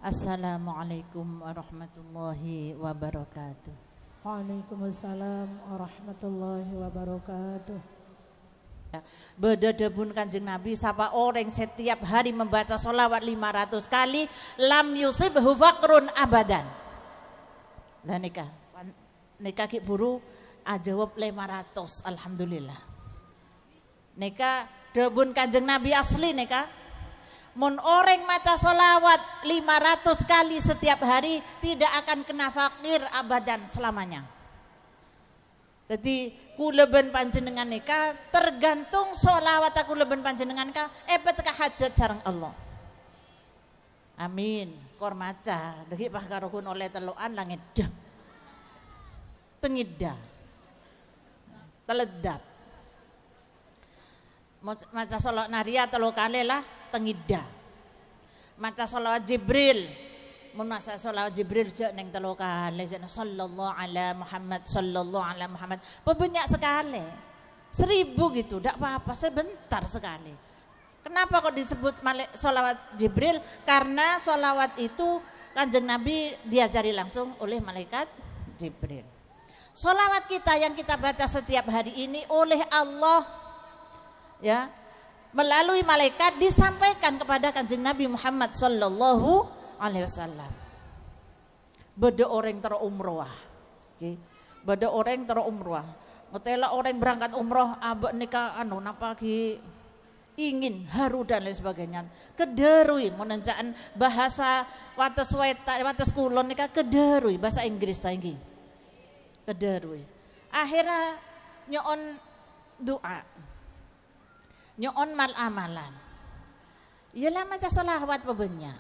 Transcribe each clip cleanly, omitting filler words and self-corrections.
Assalamualaikum warahmatullahi wabarakatuh. Waalaikumsalam warahmatullahi wabarakatuh. Bededebun Kanjeng Nabi, siapa orang setiap hari membaca sholawat 500 kali, lam yusibhu faqrun abadan. Lah nikah ki buru ajawab 500, alhamdulillah. Nikah debun Kanjeng Nabi asli nikah. Mun orang maca sholawat 500 kali setiap hari tidak akan kena fakir abadan selamanya. Jadi kuleben panjenengan nikah tergantung sholawat aku leben panjenengan ka teka hajat sareng Allah. Amin. Kor maca degi pah karo kun oleh telukan langit dah. Tengida. Teledap. Maca sholawat naria telu kali lah tengida. Maca sholawat Jibril. Mun maca sholawat Jibril je neng telu kali sallallahu ala Muhammad sallallahu ala Muhammad. Banyak sekali. 1000 gitu, tidak apa-apa, sebentar sekali. Kenapa kok disebut sholawat Jibril? Karena sholawat itu Kanjeng Nabi diajari langsung oleh malaikat Jibril. Sholawat kita yang kita baca setiap hari ini oleh Allah, ya, melalui malaikat disampaikan kepada Kanjeng Nabi Muhammad sallallahu alaihi wasallam. Beda orang terumroh, okay. Beda orang terumroh. Ngetela orang berangkat umroh, abek nikah napa ki ingin haru dan lain sebagainya. Kederui menenjaan bahasa wates weta wates kulon nikah kederui bahasa Inggris saiki. Kederui. Akhirnya nyon doa. Nyon mal amalan. Ialah maca sholawat bebanyak.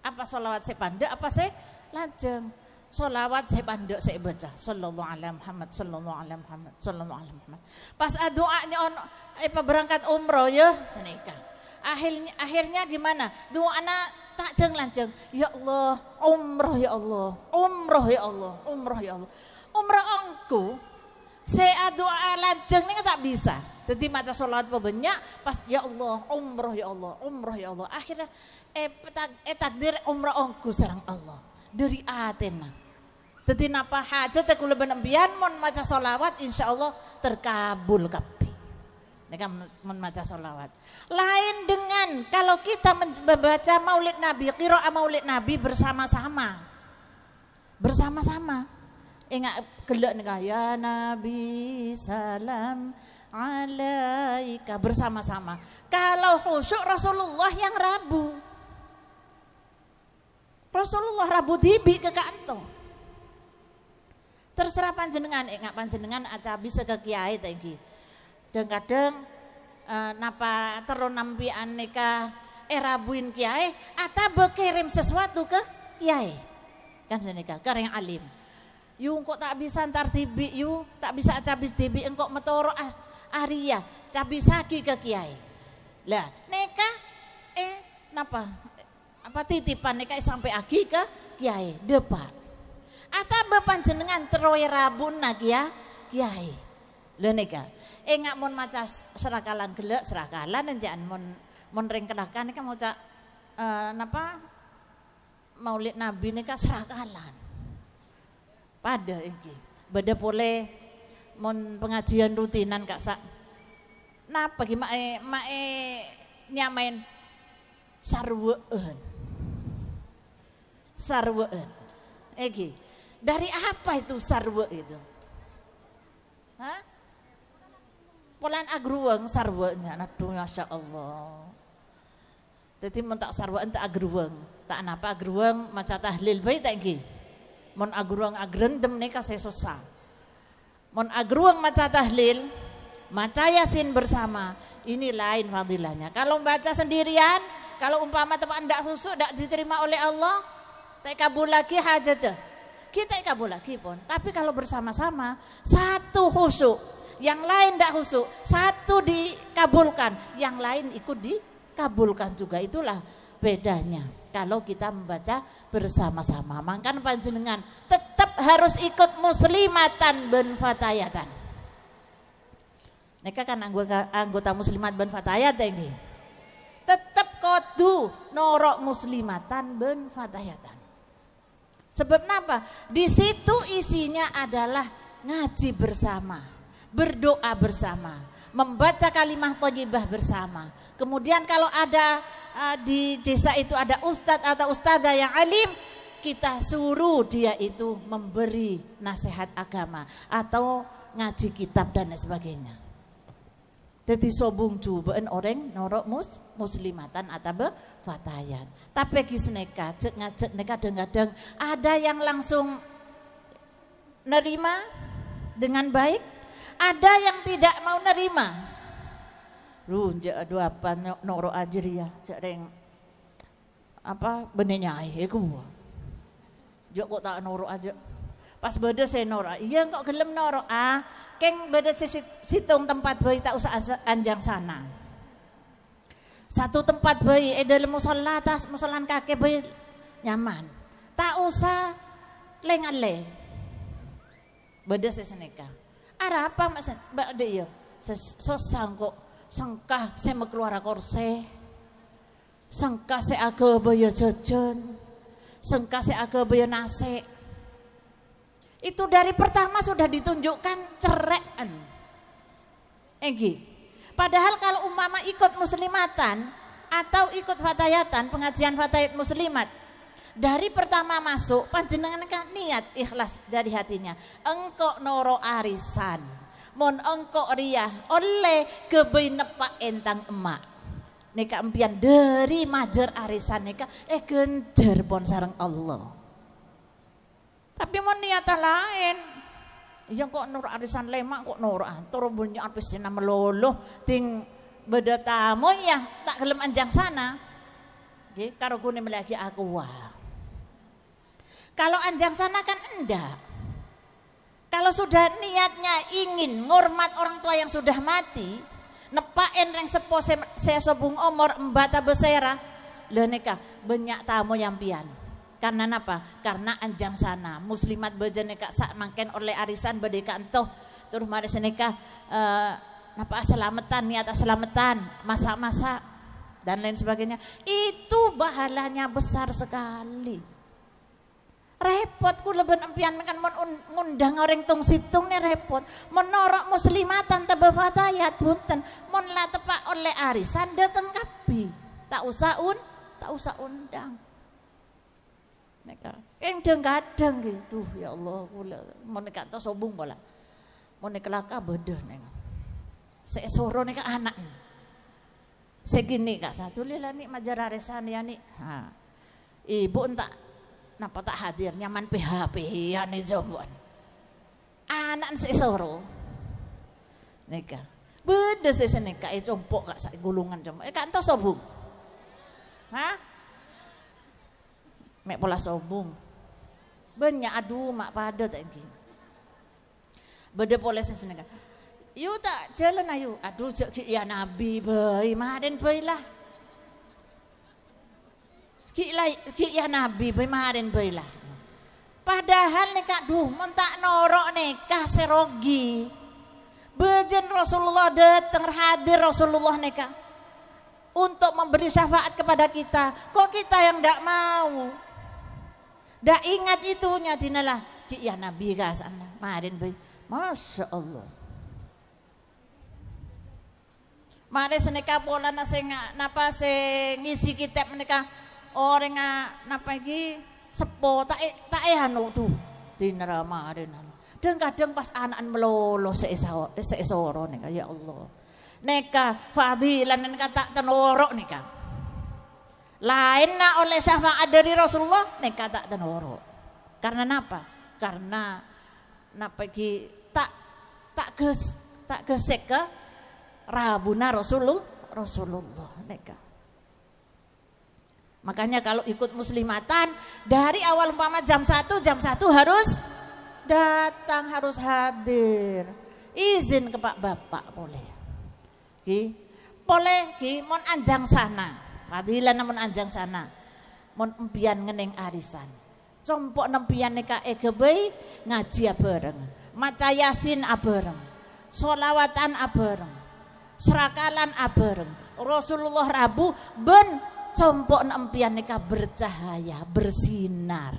Apa sholawat sepandek apa se lajeng. Sholawat sepandek saya baca sallallahu alaihi Muhammad sallallahu alaihi Muhammad sallallahu alaihi Muhammad. Pas doanya on berangkat umroh ya senika. Akhirnya gimana? Doana tak jeng lanjeng. Ya Allah, umroh ya Allah, umroh ya Allah, umroh ya Allah. Umroh engku saya doa lanjeng ini tak bisa. Jadi maca sholawat banyak pas ya Allah, umroh ya Allah, umroh ya Allah. Akhirnya takdir umroh engku sareng Allah dari Athena. Jadi napa hajat aku leben embian mon maca sholawat insyaallah terkabul kabeh. Nek mon maca sholawat. Lain dengan kalau kita membaca Maulid Nabi, qiraah Maulid Nabi bersama-sama. Bersama-sama. Ingat gelek nika ya Nabi salam alaika bersama-sama. Kalau khusyuk Rasulullah yang rabu. Rasulullah rabu tibi ke kantong. Terserah panjenengan, ingat panjenengan aja bisa ke kiai tadi. Dan kadang napa terus nampi aneka rabuin kiai atau berkirim sesuatu ke kiai. Kan senika kareng alim. Yu kok tak bisa antar tibi, yu tak bisa cabis tibi engkok metoro Arya cabisaki ke kiai. Lah neka napa apa titipan neka sampai agi ke kiai depan. Atau panjenengan teroy rabun nagia kiai. Lha neka ngak mon maca serakalan gelek serakalan enjaan mon ring kedakan neka maca napa Maulid Nabi neka serakalan. Pada iki beda boleh mon pengajian rutinan kak sak napa ki mae nyamain sarween iki dari apa itu sarwe itu polan agruweng sarwenya aduh masya Allah. Jadi mentak sarween tak agruweng tak napa agruweng maca tahlil bae tak iki mon agruweng agrendem nika sesosa. Mon agruweng maca tahlil, maca yasin bersama, ini lain fadilahnya. Kalau baca sendirian, kalau umpama teman ndak khusyuk, ndak diterima oleh Allah, tak kabul lagi hajat. Kita kabul lagi pun. Tapi kalau bersama-sama, satu khusyuk, yang lain ndak khusyuk, satu dikabulkan, yang lain ikut dikabulkan juga. Itulah bedanya. Kalau kita membaca bersama-sama, mangkan panjenengan tetap harus ikut muslimatan ben fatayatan. Neka kan anggota muslimat ben fatayat ini. Tetap du norok muslimatan ben fatayatan. Sebab kenapa? Di situ isinya adalah ngaji bersama, berdoa bersama, membaca kalimah thayyibah bersama. Kemudian kalau ada di desa itu ada ustadz atau ustadzah yang alim, kita suruh dia itu memberi nasihat agama atau ngaji kitab dan sebagainya. Jadi sobung cubaan orang norok muslimatan atau fatayat. Tapi kisneka cek ngajak neka kadang-kadang ada yang langsung nerima dengan baik, ada yang tidak mau nerima. Runja adu apa norok ajriyah cereng apa benenya iku. Jo kok tak norok aja. Pas beda saya norok. Iya kok gelem norok keng beda situng tempat bayi tak usah anjang sana. Satu tempat bayi dalam musola atas musolan kakek bayi nyaman. Tak usah lengale. Beda seseneka. Ara apa mas? Mbak dia sosang kok sengkah saya mau keluar korse. Sengkah saya agak bayi jajan. Sengkah saya agak bayi nasi. Itu dari pertama sudah ditunjukkan cerekan. Padahal kalau umpama ikut muslimatan atau ikut fatayatan, pengajian fatayat muslimat, dari pertama masuk panjenengan kan niat ikhlas dari hatinya. Engkau noro arisan, mon engkau riyah oleh kebenepak entang emak. Neka empian dari majer arisan neka genjer pon sareng Allah. Tapi mau niatan lain. Yang kok nur arisan lemak kok nur turun bunyi arpis nama meloloh ting beda tamu ya tak gelem anjang sana. Oke, karo gune melagi aku wah. Kalau anjang sana kan enggak. Kalau sudah niatnya ingin ngormat orang tua yang sudah mati, nepain reng sepo saya sobung omor embata besera, le neka banyak tamu yang pian. Karena apa? Karena anjang sana muslimat bejeneka sak mangken oleh arisan bedeka entoh terus mari seneka napa selamatan niat selamatan masa-masa dan lain sebagainya itu bahalanya besar sekali. Repot ku leben empian kan ngundang orang tung situng nih repot menorok muslimatan tebe fatayat bunten mon la tepak oleh arisan dateng kapi tak usah undang. Neka, kadang gitu, ya Allah, mau neka to sobung bola, mau neka laka bedah neng, seesoro neka anak, segini kak satu lila nih majar aresan ya nih, ibu entah, napa tak hadir nyaman PHP ya nih jawaban, anak seesoro, neka, beda sesen neka, compok kak saya gulungan compok, kak to sobung, mek pola sobung banyak aduh mak pada tak gini beda poles seneng yu tak jalan ayu aduh cek ya nabi bayi maden bayi lah ki ya nabi bayi maden bayi lah padahal neka duh mentak norok neka serogi bejen Rasulullah datang hadir Rasulullah neka untuk memberi syafaat kepada kita kok kita yang ndak mau. Dah ingat itu nyatinalah ya Nabi kasana marin bayi Masya Allah mari seneka pola napa se ngisi kitab mereka orang napa lagi sepo tak anu tuh di nerama marin dan kadang pas anak melolo seesoro neka ya Allah neka fadilan neka tak tenorok neka lain na oleh syafaat dari Rasulullah neka tak tenoro. Karena apa? Karena napa ki tak gesek ke rabuna Rasulullah neka. Makanya kalau ikut muslimatan dari awal umpama jam 1 harus datang, harus hadir. Izin ke Pak Bapak boleh. Boleh mon anjang sana. Fadilan namun anjang sana mon empian ngeneng arisan compok nempian neka egebei ngaji bareng maca yasin bareng solawatan bareng serakalan bareng Rasulullah Rabu ben compok empian nika bercahaya, bersinar.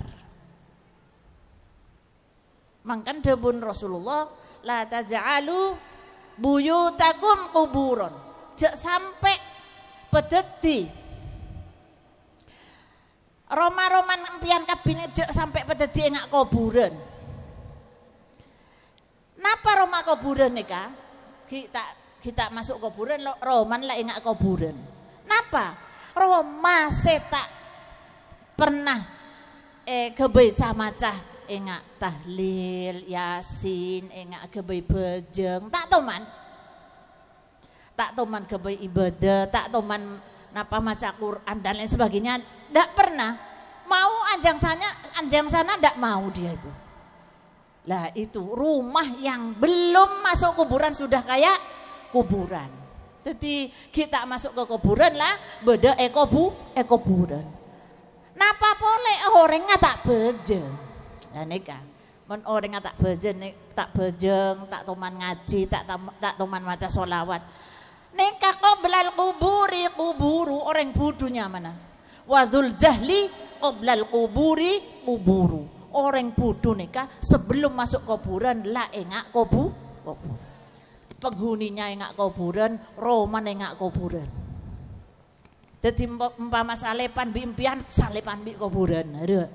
Mangkan debun Rasulullah, la taj'alu buyutakum kuburon. Jak sampai pedeti. Roma-roman empian kabine jak sampai pedeti engak kuburan. Napa Roma kuburan nika? Kita masuk kuburan, roman lah engak kuburan. Napa? Roma tak pernah kebaca macah engak tahlil, yasin, engak kebai bejeng, tak toman kebai ibadah, tak toman napa maca Quran dan lain sebagainya, ndak pernah. Mau anjang sana ndak mau dia itu. Lah itu rumah yang belum masuk kuburan sudah kayak kuburan. Jadi kita masuk ke kuburan lah, beda kuburan. Napa boleh orangnya tak bejeng. Nah nika, men orang tak bejeng, tak toman ngaji, tak toman maca sholawat. Nika qoblal kuburu orang budunya mana? Wadzul jahli qoblal kuburi kuburu. Orang budu nika sebelum masuk kuburan lah engak kubur. Penghuninya engak kuburan, roman engak kuburan. Jadi umpama salepan bi impian, salepan bi kuburan. Aduh.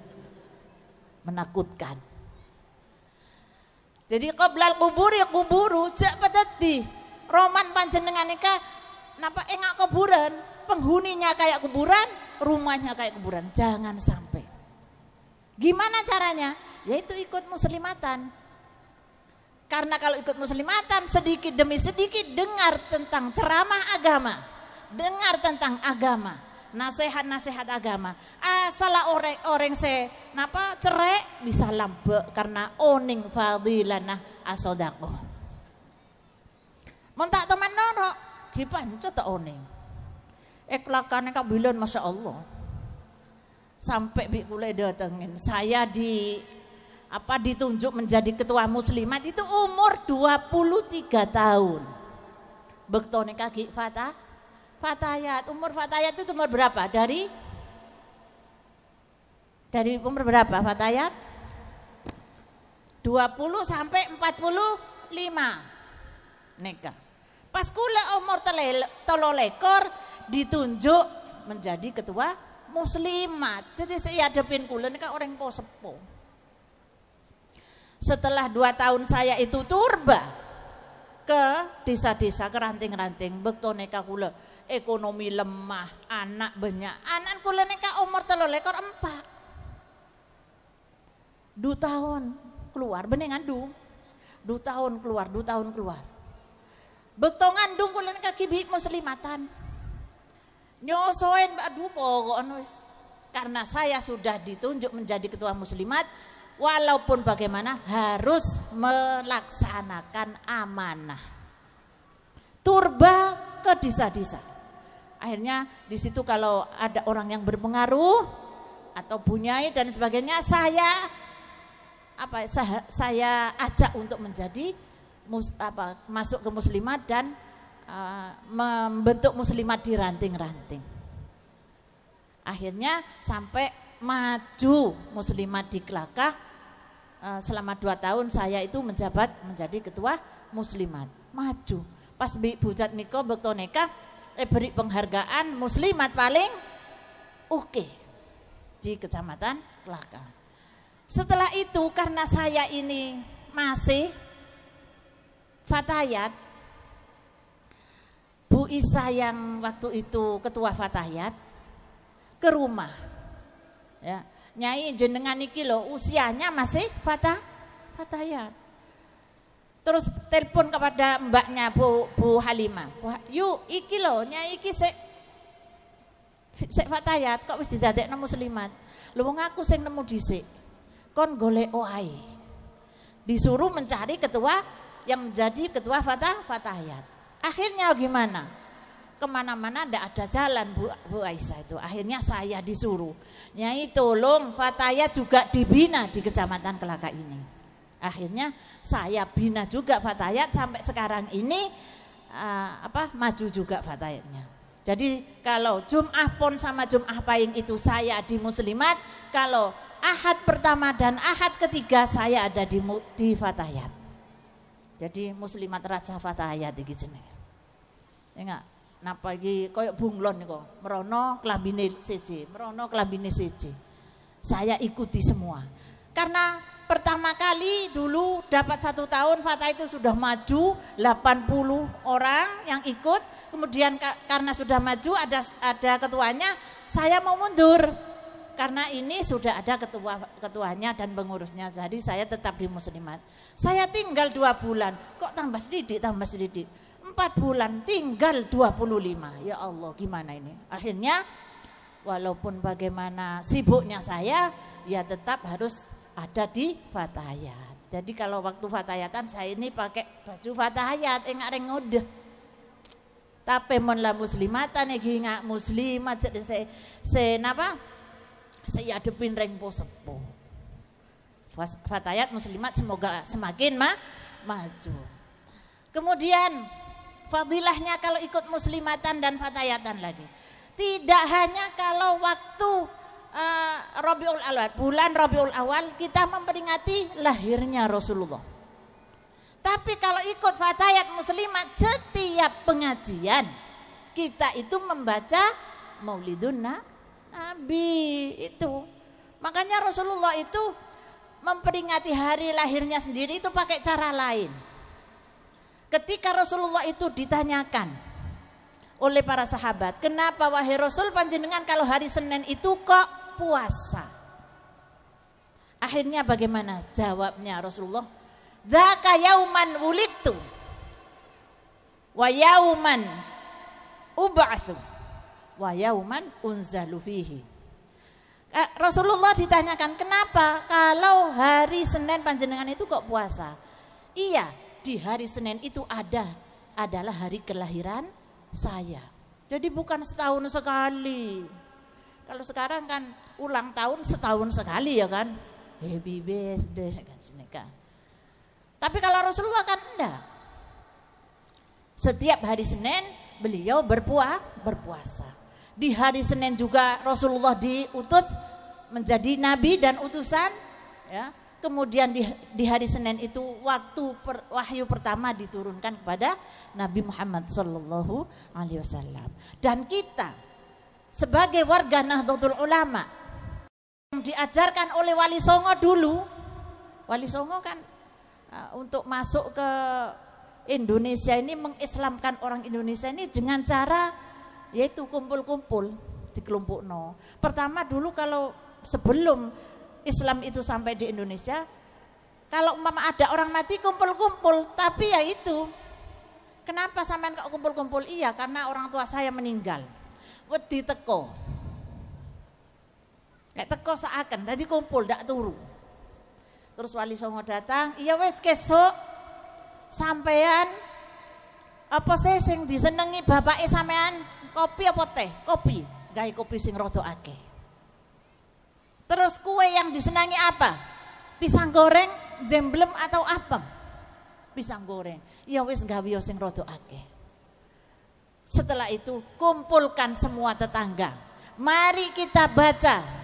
Menakutkan. Jadi qoblal kuburi kuburu jak pedeti. Roman panjenengan nika napa engak kuburan, penghuninya kayak kuburan, rumahnya kayak kuburan. Jangan sampai. Gimana caranya? Yaitu ikut muslimatan. Karena kalau ikut muslimatan sedikit demi sedikit dengar tentang ceramah agama, dengar tentang agama. Nasihat-nasihat agama. Salah orang se napa cerai bisa lambek karena oning fadilanah asodako. Montak teman norok gipanco tak oning. Kelakane kabilan masya Allah. Sampai bi kule datengin saya ditunjuk menjadi ketua muslimat itu umur 23 tahun. Bektone kaki Fatayat, umur Fatayat itu umur berapa? Dari umur berapa Fatayat? 20 sampai 45 nikah. Pas kula umur 3 ditunjuk menjadi ketua muslimat. Jadi saya hadapin kula nika orang sepuh. Setelah 2 tahun saya itu turba ke desa-desa, ke ranting-ranting, bektone kula ekonomi lemah, anak banyak. Anak kula nika umur 4. 2 tahun keluar, bener ngandung. 2 tahun keluar. Bekto ngandung kula nika kibi muslimatan. Nyosoen aduh pokoknya wis. Karena saya sudah ditunjuk menjadi ketua muslimat, walaupun bagaimana harus melaksanakan amanah. Turba ke desa-desa. Akhirnya di situ kalau ada orang yang berpengaruh atau bunyai dan sebagainya, saya ajak untuk menjadi masuk ke muslimat dan membentuk muslimat di ranting-ranting. Akhirnya sampai maju muslimat di Kelakah. Selama 2 tahun saya itu menjabat menjadi ketua muslimat. Maju. Pas bujat miko bektoneka beri penghargaan muslimat paling oke di Kecamatan Kelakah. Setelah itu karena saya ini masih Fatayat, Bu Isa yang waktu itu ketua Fatayat ke rumah. Ya, Nyai jenengan iki lho usianya masih Fatayat. Terus telepon kepada mbaknya Bu Halimah. Yuk iki lho Nyai iki sik Fatayat kok wis didadekno muslimat. Lho wong aku sing nemu dhisik. Kon golek oae. Disuruh mencari ketua yang menjadi ketua Fatayat. Akhirnya gimana? Kemana-mana ndak ada jalan Bu Aisyah itu. Akhirnya saya disuruh, Nyai tolong Fatayat juga dibina di Kecamatan Kelakah ini. Akhirnya saya bina juga Fatayat sampai sekarang ini maju juga Fatayatnya. Jadi kalau Jum'ah Pon sama Jum'ah Pahing itu saya di Muslimat, kalau Ahad pertama dan Ahad ketiga saya ada di Fatayat. Jadi Muslimat Raja Fatayat iki jenenge. Enggak, napa iki koyo bunglon niku, merono klambine siji, merono klambine siji. Saya ikuti semua. Karena pertama kali dulu dapat 1 tahun Fatayat itu sudah maju 80 orang yang ikut. Kemudian karena sudah maju ada ketuanya, saya mau mundur karena ini sudah ada ketuanya dan pengurusnya. Jadi saya tetap di Muslimat. Saya tinggal 2 bulan, kok tambah sedikit 4 bulan tinggal 25. Ya Allah, gimana ini? Akhirnya walaupun bagaimana sibuknya saya, ya tetap harus ada di Fatayat. Jadi kalau waktu Fatayatan saya ini pakai baju Fatayat, enggak rengode. Tapi mon la muslimatan iki ngak muslimat napa saya adepin reng sepuh. Fatayat muslimat semoga semakin maju. Kemudian fadilahnya kalau ikut muslimatan dan fatayatan lagi. Tidak hanya kalau waktu Rabiul Awal, bulan Rabiul Awal kita memperingati lahirnya Rasulullah. Tapi kalau ikut Fatayat Muslimat setiap pengajian kita itu membaca Maulidun Nabi itu. Makanya Rasulullah itu memperingati hari lahirnya sendiri itu pakai cara lain. Ketika Rasulullah itu ditanyakan oleh para sahabat, kenapa wahai Rasul panjenengan kalau hari Senin itu kok puasa? Akhirnya bagaimana jawabnya Rasulullah? Dzaka yauman wulidtu wa yauman ub'atsu wa yauman unzalu fihi. Rasulullah ditanyakan, kenapa kalau hari Senin panjenengan itu kok puasa? Iya, di hari Senin itu adalah hari kelahiran saya. Jadi bukan setahun sekali. Kalau sekarang kan ulang tahun setahun sekali ya kan. Happy birthday kan semeka. Tapi kalau Rasulullah kan enggak. Setiap hari Senin beliau berpuasa. Di hari Senin juga Rasulullah diutus menjadi nabi dan utusan ya. Kemudian di hari Senin itu waktu wahyu pertama diturunkan kepada Nabi Muhammad sallallahu alaihi wasallam. Dan kita sebagai warga Nahdlatul Ulama yang diajarkan oleh Wali Songo dulu. Wali Songo kan untuk masuk ke Indonesia ini mengislamkan orang Indonesia ini dengan cara yaitu kumpul-kumpul di kelompok no. Pertama dulu kalau sebelum Islam itu sampai di Indonesia, kalau umpama ada orang mati kumpul-kumpul, tapi ya itu kenapa sampean kok kumpul-kumpul? Iya karena orang tua saya meninggal. Wedi teko. Nek teko seakan tadi kumpul ndak turu. Terus Wali Songo datang, iya wes kesok sampean apa sing disenengi bapake sampean kopi apa teh? Kopi, gawe kopi sing rada akeh. Terus kue yang disenangi apa? Pisang goreng, jemblem atau apem? Pisang goreng. Iya wes gawe sing rada akeh. Setelah itu kumpulkan semua tetangga. Mari kita baca.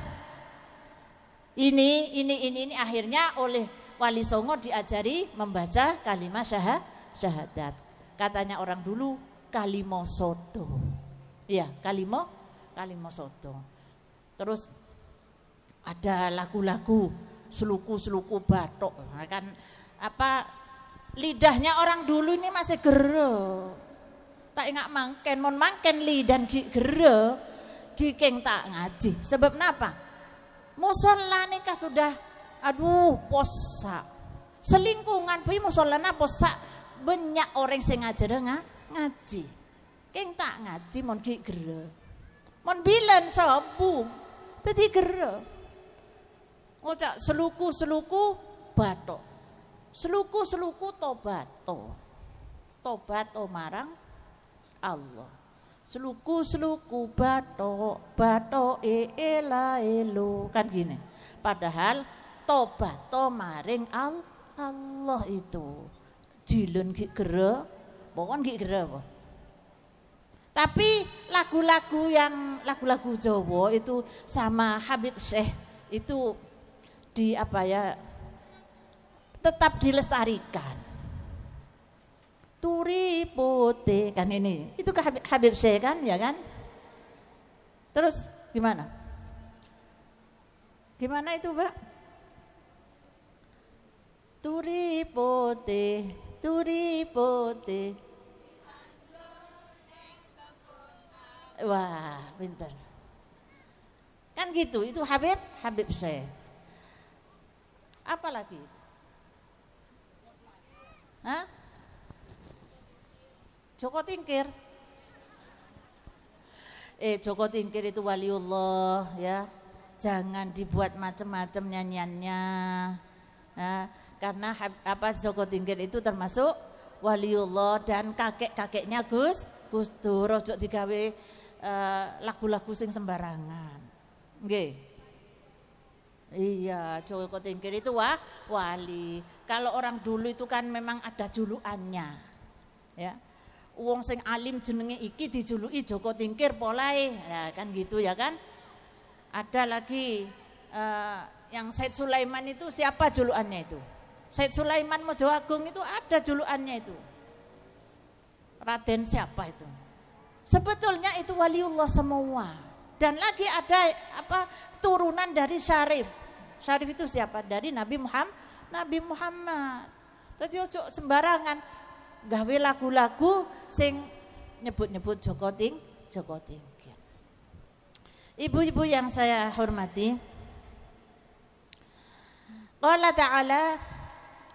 Ini akhirnya oleh Wali Songo diajari membaca kalimat syahadat. Katanya orang dulu kalimo soto. Iya, kalimo soto. Terus ada lagu-lagu seluku batok. Kan apa lidahnya orang dulu ini masih gero. Tak ingat mangken lidan gero gikeng tak ngaji. Sebab kenapa? Musola nikah sudah posa. Selingkungan pi musola na posa banyak orang sing ngajar ngaji. Keng tak ngaji mon ki gere. Mon bilen sabu. Tadi gere. Ngocak seluku batok. Seluku tobato. Tobat marang Allah. Seluku bato ela elo kan gini. Padahal tobat maring Allah itu. Jilun ki gere, pokon ki gere apa? Tapi lagu-lagu Jawa itu sama Habib Syekh itu tetap dilestarikan. Turi putih kan ini. Itu Habib Syekh kan, ya kan? Terus gimana? Gimana itu, Mbak? Turi putih, turi putih. Wah, pintar. Kan gitu, itu Habib Syekh. Apa lagi? Hah? Joko Tingkir. Joko Tingkir itu waliullah ya. Jangan dibuat macam-macam nyanyiannya. Nah, karena Joko Tingkir itu termasuk waliullah dan kakek-kakeknya Gus Dur, ojo digawe lagu-lagu sing sembarangan. Nggih. Iya, Joko Tingkir itu wali. Kalau orang dulu itu kan memang ada julukannya. Ya. Wong sing alim jenenge iki dijuluki Joko Tingkir polahe. Nah, kan gitu ya kan? Ada lagi yang Said Sulaiman itu siapa julukannya itu? Said Sulaiman Mojo Agung itu ada julukannya itu. Raden siapa itu? Sebetulnya itu waliullah semua. Dan lagi ada turunan dari Syarif. Syarif itu siapa? Dari Nabi Muhammad. Tadi ojo sembarangan gawe lagu-lagu sing nyebut-nyebut Joko Tingkir. Ibu-ibu yang saya hormati, Qala ta'ala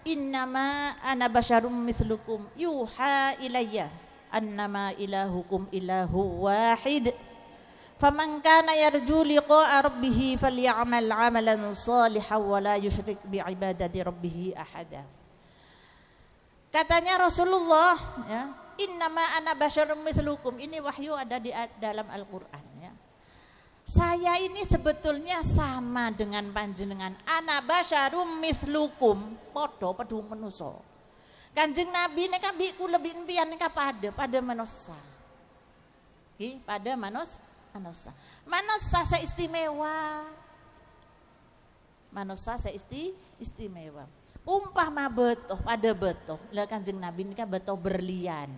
innama ana basyarum mithlukum yuha ilayya annama ilahukum ilahu wahid faman kana yarju liqa'a rabbih falyamal 'amalan shalihan wa la yusyrik bi'ibadati rabbih ahada. Katanya Rasulullah ya, innama ana basyarum mithlukum, ini wahyu ada di dalam Al-Qur'an ya. Saya ini sebetulnya sama dengan panjenengan. Ana basyarum mithlukum, padha manusa. Kanjeng Nabi nek biku lebih empian nek pada manusa. Ki pada manusa. Manusa seistimewa. Manusa seistimewa. Umpama betoh pada betoh. Lah Kanjeng Nabi nika betoh berlian.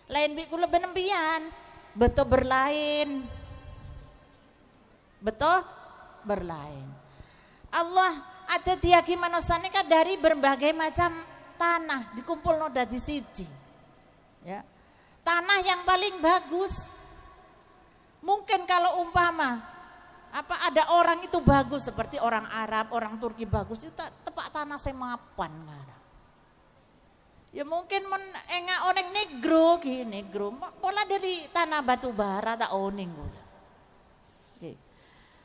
Lain biku lebih empian, betoh berlain. Betul berlain. Allah ada diaki manusia nika dari berbagai macam tanah dikumpul no dadi siji. Ya. Tanah yang paling bagus. Mungkin kalau umpama ada orang itu bagus seperti orang Arab, orang Turki bagus itu tepak tanah sing mapan ngara. Ya mungkin enggak oneng negro pola dari tanah batu bara tak oning gula.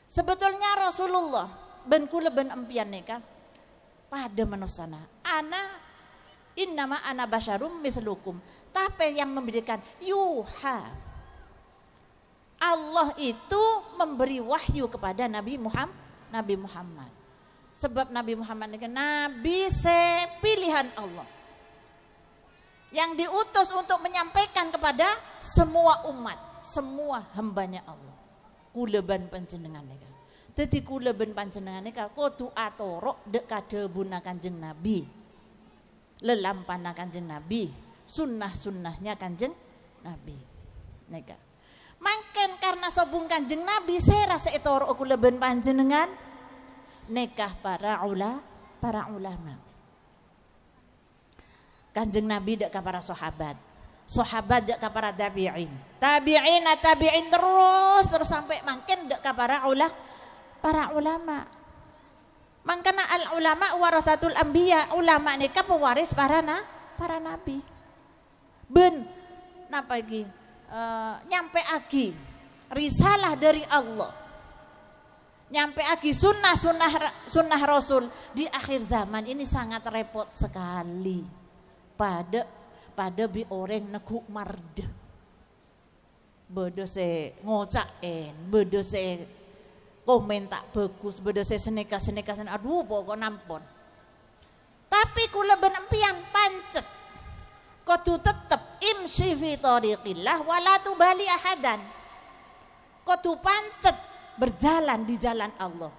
Sebetulnya Rasulullah ben kula ben empian nika pada manusana. Innama ana basyarum mithlukum. Tapi yang memberikan yuha. Allah itu memberi wahyu kepada Nabi Muhammad. Sebab Nabi Muhammad nika nabi sepilihan Allah. Yang diutus untuk menyampaikan kepada semua umat, semua hambanya Allah. Kula ban panjenengan nika. Dadi kula ben panjenengan nika kudu atorok dek kadebuna Kanjeng Nabi. Lelampana Kanjeng Nabi, sunnah-sunnahnya Kanjeng Nabi. Nika. Mangken karena sobung Kanjeng Nabi saya rasa etorok kula ben panjenengan nikah para ulama. Kanjeng Nabi dek ka para sahabat. Sahabat dek ka para tabi'in terus sampai mangken dek ka para ulama. Mangkana al ulama warasatul anbiya, ulama nika pewaris para nabi. Ben napa iki? Nyampe agi risalah dari Allah. Nyampe agi sunnah Rasul di akhir zaman ini sangat repot sekali. Pada bi orang neguk marde. Bodo se ngocaken, bodo se komen tak bagus, bodo se seneka aduh pokok nampon. Tapi kula ben empian pancet kudu tetep imshi fi tariqillah wa la tubali ahadan. Kudu pancet berjalan di jalan Allah.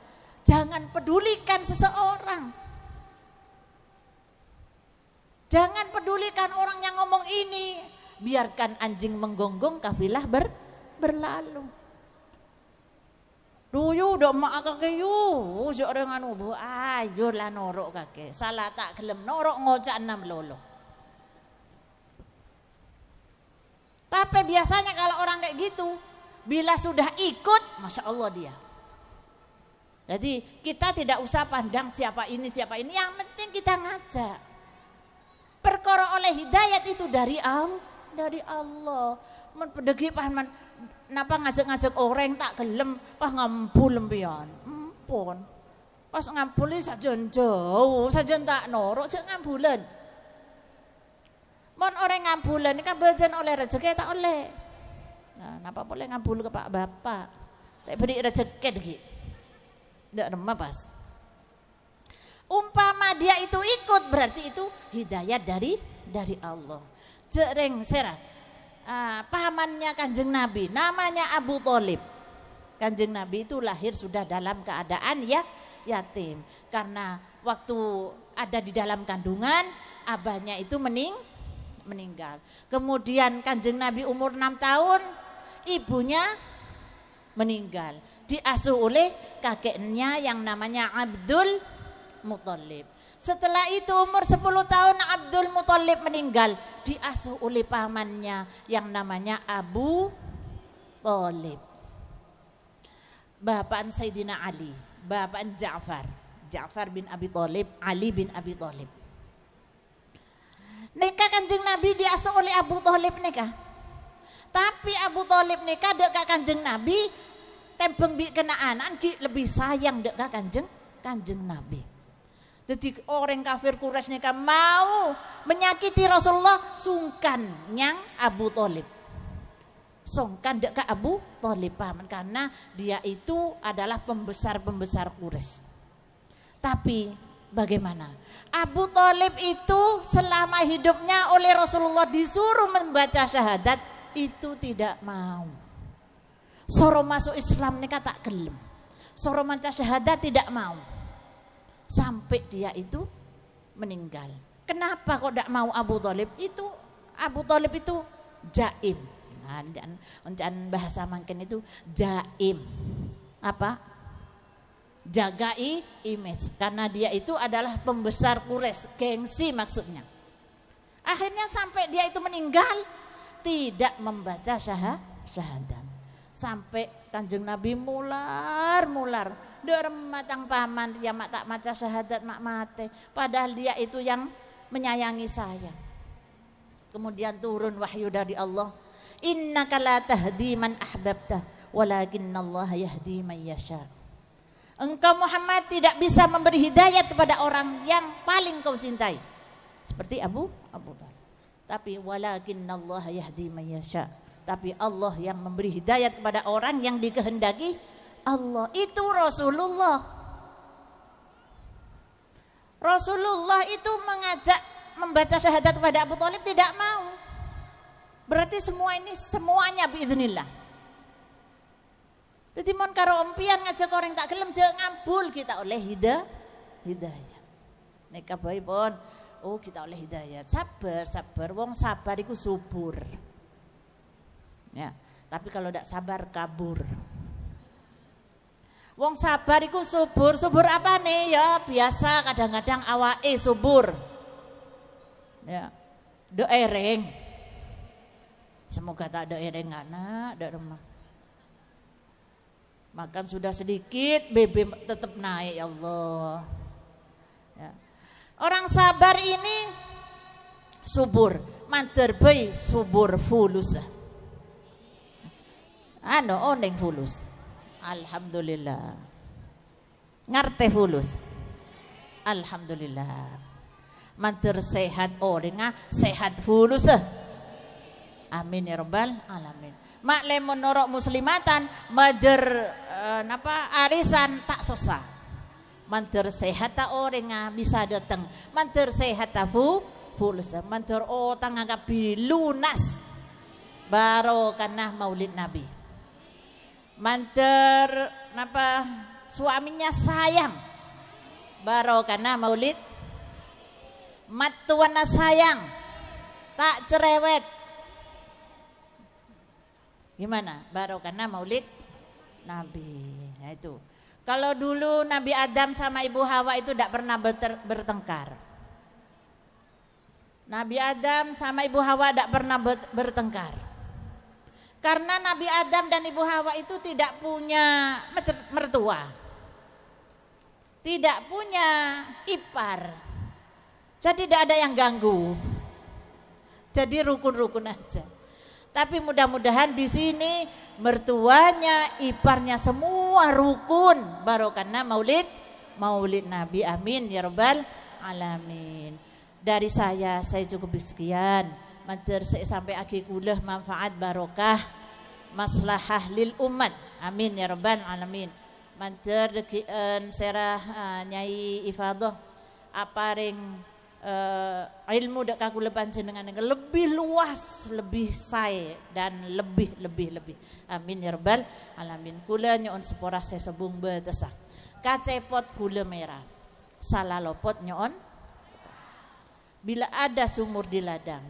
Jangan pedulikan seseorang. Jangan pedulikan orang yang ngomong ini. Biarkan anjing menggonggong, kafilah berlalu. Duyu dok mak kakek yu, jok dengan ubu, ayo lah norok kakek. Salah tak kelem norok ngocak 6 lolo. Tapi biasanya kalau orang kayak gitu, bila sudah ikut, masya Allah dia. Jadi kita tidak usah pandang siapa ini, yang penting kita ngajak. Perkara oleh hidayat itu dari Allah. Men pedegi paman. Napa ngajak-ngajak orang tak gelem pas ngampul lempian. Ampun. Pas ngampuli sajen jauh, sajen tak norok cek ngambulan. Mon orang ngambulan ini kan bajan oleh rezeki tak oleh. Nah, napa boleh ngambul ke Pak Bapak? Tak beri rezeki lagi. Ndak remah pas. Umpama dia itu ikut berarti itu hidayah dari Allah. Cereng serah. Pamannya Kanjeng Nabi namanya Abu Thalib. Kanjeng Nabi itu lahir sudah dalam keadaan yatim karena waktu ada di dalam kandungan abahnya itu meninggal. Kemudian Kanjeng Nabi umur 6 tahun ibunya meninggal, diasuh oleh kakeknya yang namanya Abdul Muthalib. Setelah itu umur 10 tahun Abdul Muthalib meninggal, diasuh oleh pamannya yang namanya Abu Thalib. Bapak Sayyidina Ali, bapak Ja'far bin Abi Thalib, Ali bin Abi Thalib. Nikah Kanjeng Nabi diasuh oleh Abu Thalib nikah. Tapi Abu Thalib nikah dek Kanjeng Nabi, tembeng bi kena anak lebih sayang dek Kanjeng Nabi. Jadi orang kafir Quraisy nikah mau menyakiti Rasulullah, sungkan nyang Abu Thalib. Sungkan dek Abu Thalib paman karena dia itu adalah pembesar Quraisy. Tapi bagaimana? Abu Thalib itu selama hidupnya oleh Rasulullah disuruh membaca syahadat itu tidak mau. Soro masuk Islam nikah tak gelem. Soro maca syahadat tidak mau. Sampai dia itu meninggal. Kenapa kok tidak mau Abu Thalib? Abu Thalib itu jaim. Nah, bahasa mangken itu jaim. Apa? Jagai image. Karena dia itu adalah pembesar Quraisy, gengsi maksudnya. Akhirnya sampai dia itu meninggal tidak membaca syahadat. Sampai Kanjeng Nabi mular. Derem matang paman dia mak tak maca syahadat mak mate. Padahal dia itu yang menyayangi saya. Kemudian turun wahyu dari Allah. Innaka la tahdi man ahbabta walakinnallaha yahdi man yasha. Engkau Muhammad tidak bisa memberi hidayat kepada orang yang paling kau cintai. Seperti Abu Thalib. Tapi walakinnallaha yahdi man yasha. Tapi Allah yang memberi hidayat kepada orang yang dikehendaki Allah. Itu Rasulullah. Rasulullah itu mengajak membaca syahadat kepada Abu Thalib tidak mau. Berarti semuanya biiznillah. Jadi mon karo ompian ngajak orang tak gelem je ngambul kita oleh hidayah. Nek kabai pun kita oleh hidayah. Sabar. Wong sabar iku subur. Ya, tapi kalau tidak sabar kabur. Wong sabar iku subur apa nih ya biasa kadang-kadang awake subur. Ya, do ereng. Semoga tak ada ereng anak, ada rumah. Makan sudah sedikit, BB tetap naik ya Allah. Ya. Orang sabar ini subur, manterbei subur fulus. Oneng fulus. Alhamdulillah. Ngarte fulus. Alhamdulillah. Manter sehat orang sehat fulus. Amin ya rabbal alamin. Mak lemon norok muslimatan majer arisan tak susah. Manter sehat ta orang bisa datang. Manter sehat ta pulus mantur utang agak lunas barokah maulid Nabi. Mantur napa suaminya sayang barokah maulid. Matuana sayang tak cerewet. Gimana? Barokah maulid Nabi. Nah itu. Kalau dulu Nabi Adam sama Ibu Hawa itu tidak pernah bertengkar. Nabi Adam sama Ibu Hawa tidak pernah bertengkar. Karena Nabi Adam dan Ibu Hawa itu tidak punya mertua. Tidak punya ipar. Jadi tidak ada yang ganggu. Jadi rukun-rukun aja. Tapi mudah-mudahan di sini mertuanya, iparnya semua rukun. Barokahna maulid Nabi. Amin ya rabbal alamin. Dari saya cukup sekian. Matur sampai akhir kuliah manfaat barokah maslahah lil umat. Amin ya rabbal alamin. Matur serah Nyai Ifadah aparing ilmu dak kaku lepan jenengan lebih luas, lebih saya dan lebih. Amin ya rabbal alamin. Kula nyoon sepora sesebung betesa. Kacepot gula merah. Salah lopot nyoon. Bila ada sumur di ladang,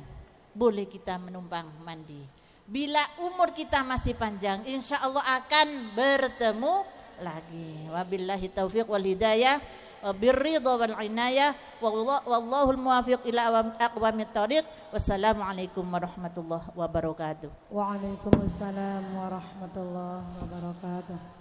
boleh kita menumpang mandi. Bila umur kita masih panjang, insya Allah akan bertemu lagi. Wabillahi taufiq wal hidayah. Birridha wal inayah wallahul muwaffiq ila aqwamit thoriq. Wassalamualaikum warahmatullahi wabarakatuh. Waalaikumsalam warahmatullahi wabarakatuh.